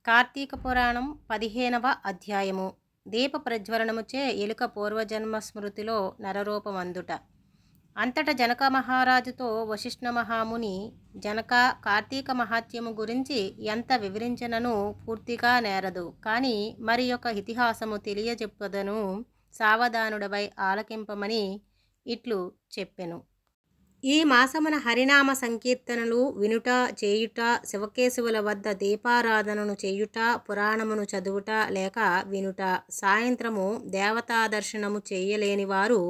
కార్తీక పురాణం 15వ అధ్యాయము. దీప ప్రజ్వలనముచే ఎలుక పూర్వజన్మ స్మృతిలో నరరూపమందుట. అంతట జనక మహారాజుతో వశిష్ఠ మహాముని, జనక, కార్తీక మహాత్యము గురించి ఎంత వివరించినను పూర్తిగా నేరదు, కానీ మరి యొక్క ఇతిహాసము తెలియజెప్పదను, సావధానుడవై ఆలకింపమని ఇట్లు చెప్పెను. ఈ మాసమున హరినామ సంకీర్తనలు వినుట చేయుట, శివకేశవుల వద్ద దీపారాధనను చేయుట, పురాణమును చదువుట లేక వినుట, సాయంత్రము దేవతా దర్శనము చేయలేని వారు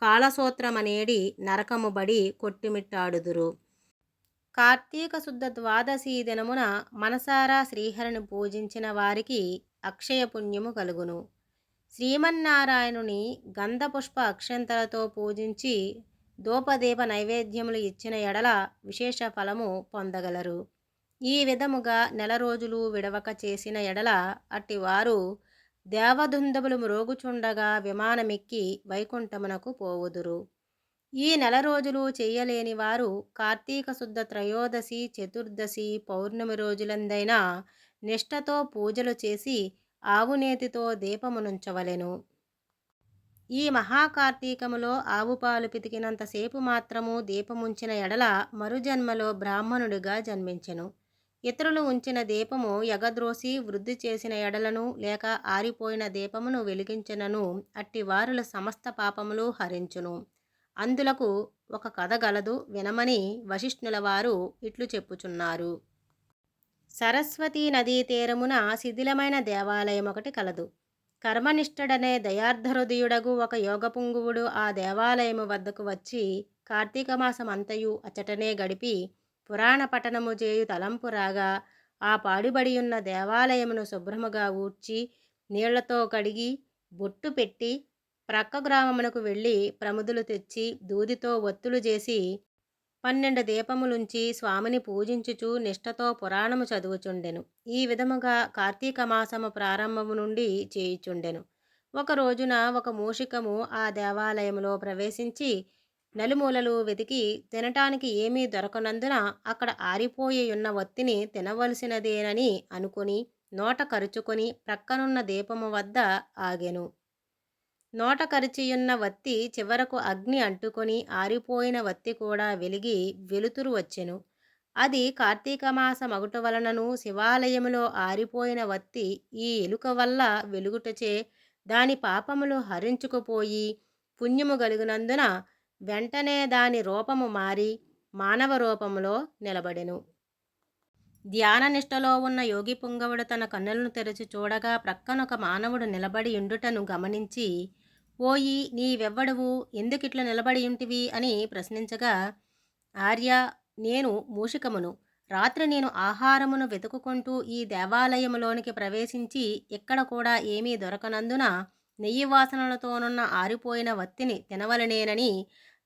కాళసూత్రమనేడి నరకముబడి కొట్టుమిట్టాడుదురు. కార్తీక శుద్ధ ద్వాదశి దినమున మనసారా శ్రీహరిని పూజించిన వారికి అక్షయ పుణ్యము కలుగును. శ్రీమన్నారాయణుని గంధపుష్ప అక్షంతలతో పూజించి ధూపదీప నైవేద్యములు ఇచ్చిన ఎడల విశేష ఫలము పొందగలరు. ఈ విధముగా నెల రోజులు విడవక చేసిన ఎడల అట్టివారు దేవదుందుబులు మ్రోగుచుండగా విమానమెక్కి వైకుంఠమునకు పోవుదురు. ఈ నెల రోజులు చేయలేని వారు కార్తీక శుద్ధ త్రయోదశి, చతుర్దశి, పౌర్ణమి రోజులందైనా నిష్ఠతో పూజలు చేసి ఆవునేతితో దీపమునుంచవలెను. ఈ మహాకార్తీకములో ఆవుపాలు పితికినంతసేపు మాత్రము దీపముంచిన ఎడల మరుజన్మలో బ్రాహ్మణుడిగా జన్మించెను. ఇతరులు ఉంచిన దీపము ఎగద్రోసి వృద్ధి చేసిన ఎడలను లేక ఆరిపోయిన దీపమును వెలిగించినను అట్టివారుల సమస్త పాపములు హరించును. అందులకు ఒక కథ గలదు, వినమని వశిష్ఠుల వారు ఇట్లు చెప్పుచున్నారు. సరస్వతీ నదీ తీరమున శిథిలమైన దేవాలయం ఒకటి కలదు. కర్మనిష్ఠుడనే దయార్ధహృదయుడగు ఒక యోగపుంగువుడు ఆ దేవాలయము వద్దకు వచ్చి కార్తీక మాసమంతయు అచటనే గడిపి పురాణ పఠనము చేయు తలంపు రాగా ఆ పాడుబడియున్న దేవాలయమును శుభ్రముగా ఊడ్చి నీళ్లతో కడిగి బొట్టు పెట్టి ప్రక్క గ్రామమునకు వెళ్ళి ప్రముదులు తెచ్చి దూదితో ఒత్తులు చేసి 12 దీపములుంచి స్వామిని పూజించుచు నిష్ఠతో పురాణము చదువుచుండెను. ఈ విధముగా కార్తీక మాసము ప్రారంభము నుండి చేయుచుండెను. ఒక రోజున ఒక మూషికము ఆ దేవాలయములో ప్రవేశించి నలుమూలలు వెతికి తినటానికి ఏమీ దొరకనందున అక్కడ ఆరిపోయియున్న వత్తిని తినవలసినదేనని అనుకుని నోట కరుచుకొని ప్రక్కనున్న దీపము వద్ద ఆగెను. నోట కరిచియున్న వత్తి చివరకు అగ్ని అంటుకొని ఆరిపోయిన వత్తి కూడా వెలిగి వెలుతురు వచ్చెను. అది కార్తీక మాస మగుట వలనను శివాలయములో ఆరిపోయిన వత్తి ఈ ఎలుక వల్ల వెలుగుటచే దాని పాపములు హరించుకుపోయి పుణ్యము గలిగినందున వెంటనే దాని రూపము మారి మానవ రూపములో నిలబడెను. ధ్యాన నిష్టలో ఉన్న యోగి పుంగవుడు తన కన్నులను తెరచి చూడగా ప్రక్కనొక మానవుడు నిలబడి ఉండుటను గమనించి, ఓయి, నీవెవ్వడవు, ఎందుకిట్లా నిలబడియుంటివి అని ప్రశ్నించగా, ఆర్య, నేను మూషికమును. రాత్రి నేను ఆహారమును వెతుకుకుంటూ ఈ దేవాలయములోనికి ప్రవేశించి ఇక్కడ కూడా ఏమీ దొరకనందున నెయ్యి వాసనలతోనున్న ఆరిపోయిన వత్తిని తినవలనేనని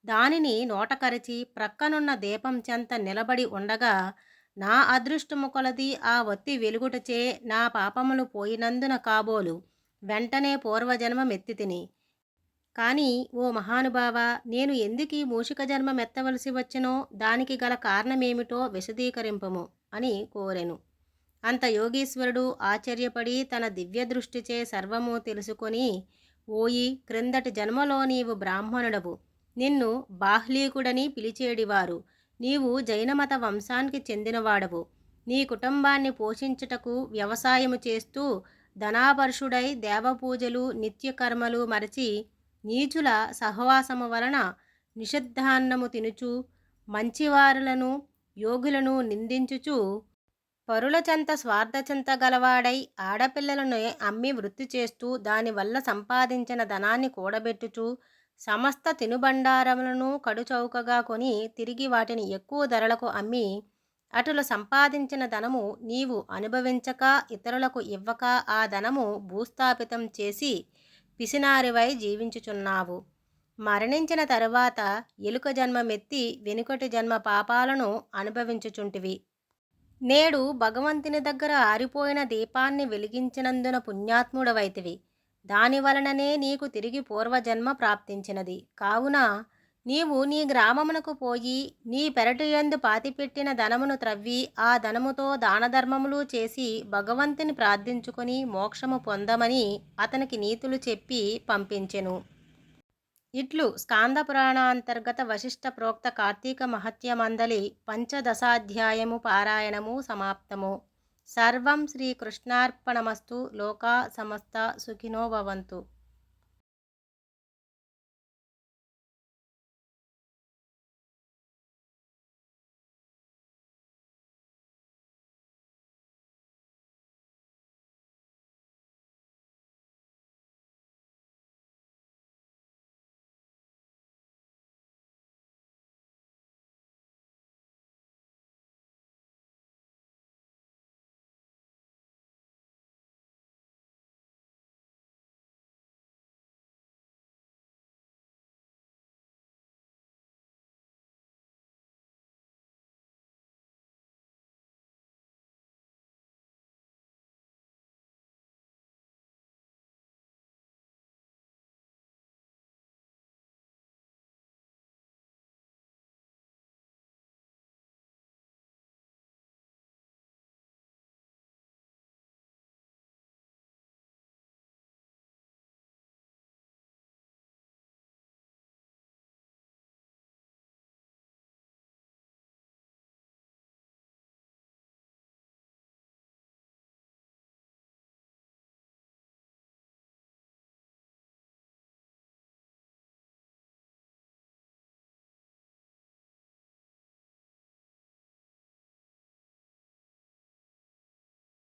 దానిని నోటకరిచి ప్రక్కనున్న దీపం చెంత నిలబడి ఉండగా నా అదృష్టము కొలది ఆ వత్తి వెలుగుటచే నా పాపములు పోయినందున కాబోలు వెంటనే పూర్వజన్మమెత్తి తిని. కానీ ఓ మహానుభావ, నేను ఎందుకీ మూషిక జన్మమెత్తవలసి వచ్చెనో దానికి గల కారణమేమిటో విశదీకరింపము అని కోరెను. అంత యోగీశ్వరుడు ఆశ్చర్యపడి తన దివ్య దృష్టిచే సర్వము తెలుసుకొని, ఓయి, క్రిందటి జన్మలో నీవు బ్రాహ్మణుడవు, నిన్ను బాహ్లీకుడని పిలిచేడివారు, నీవు జైనమత వంశానికి చెందినవాడవు, నీ కుటుంబాన్ని పోషించుటకు వ్యవసాయము చేస్తూ ధనాపరుషుడై దేవపూజలు నిత్యకర్మలు మరచి నీచుల సహవాసము వలన నిషిద్ధాన్నము తినుచు మంచివారులను యోగులను నిందించుచు పరుల చెంత స్వార్థచింత గలవాడై ఆడపిల్లలను అమ్మి వృత్తి చేస్తూ దానివల్ల సంపాదించిన ధనాన్ని కూడబెట్టుచు సమస్త తినుబండారములను కడుచౌకగా కొని తిరిగి వాటిని ఎక్కువ ధరలకు అమ్మి అటులు సంపాదించిన ధనము నీవు అనుభవించక ఇతరులకు ఇవ్వక ఆ ధనము భూస్థాపితం చేసి పిసినారివై జీవించుచున్నావు. మరణించిన తరువాత ఎలుక జన్మమెత్తి వెనుకటి జన్మ పాపాలను అనుభవించుచుంటివి. నేడు భగవంతుని దగ్గర ఆరిపోయిన దీపాన్ని వెలిగించినందున పుణ్యాత్ముడవైతివి. దానివలననే నీకు తిరిగి పూర్వజన్మ ప్రాప్తించినది. కావున నీవు నీ గ్రామమునకు పోయి నీ పెరటియందు పాతిపెట్టిన ధనమును త్రవ్వి ఆ ధనముతో దానధర్మములు చేసి భగవంతుని ప్రార్థించుకొని మోక్షము పొందమని అతనికి నీతులు చెప్పి పంపించెను. ఇట్లు స్కాంద పురాణాంతర్గత వశిష్ఠ ప్రోక్త కార్తీక మహత్య మందలి పంచదశాధ్యాయము పారాయణము సమాప్తము. సర్వం శ్రీకృష్ణార్పణమస్తు. లోకా సమస్త సుఖినో భవంతు.